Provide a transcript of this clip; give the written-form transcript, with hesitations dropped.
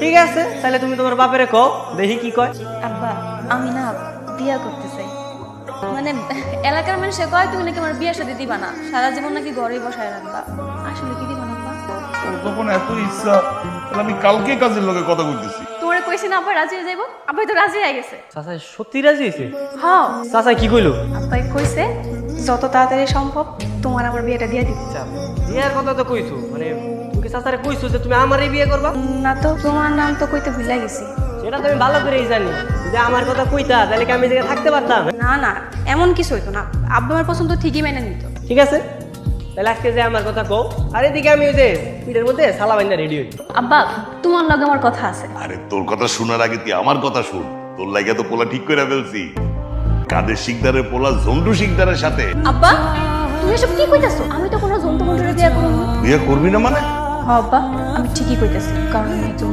ঠিক আছে, তাহলে তুমি তোমার বাপেরে কও, দেখি কি কয়। আব্বা আমি না বিয়া করতে চাই। মানে এলাকার মানুষে কয় তুমি নাকি আমার বিয়ের সাথে দিবা না, সারা জীবন নাকি ঘরেই বসায় রাখবা। আসলে কি দিবা না আব্বা? ওর যখন এত ইচ্ছা, তাহলে আমি কালকে কাজের লোকে কথা বলতেছি। তোমরা কইছি না আব্বা রাজি হয়ে যাইবো, আব্বাই তো রাজি হয়ে গেছে। চাচা সত্যি রাজি হয়েছে? হ্যাঁ, চাচা কি কইলো? আব্বাই কইছে যত তাড়াতাড়ি সম্ভব তোমার আমার বিয়েটা দিয়ে দিতে। আচ্ছা, বিয়ের কথা তো কইছো, মানে তুমি চাচারে কইছো যে তুমি আমারই বিয়ে করবা? না তো, তোমার নাম তো কইতে ভুলে গেছি। সেটা তো আমি ভালো করেই জানি, যে আমার কথা কইতা তাহলে কি আমি এই জায়গায় থাকতে পারতাম? না না, এমন কিছু হইতো না, আব্বা আমার পছন্দ ঠিকই মেনে নিত। ঠিক আছে, তাহলে আজকে যে আমার কথা কও, আর এদিকে আমি ওই যে পিঠের মধ্যে সালা বাইন্দা রেডি হই। আব্বা তোমার লগে আমার কথা আছে। আরে তোর কথা শোনার আগে তুই আমার কথা শুন। তোর লাগে তো পোলা ঠিক করে ফেলছি। কাদের শিকদারের পোলা ঝন্টু শিকদারের সাথে। আব্বা তুমি এসব কি কইতাছো? আমি তো কোনো জন্তু মন্ডলে বিয়ে করব না। বিয়ে করবি না মানে? হ্যাঁ আব্বা, আমি ঠিকই কইতাছি, কারণ আমি একজন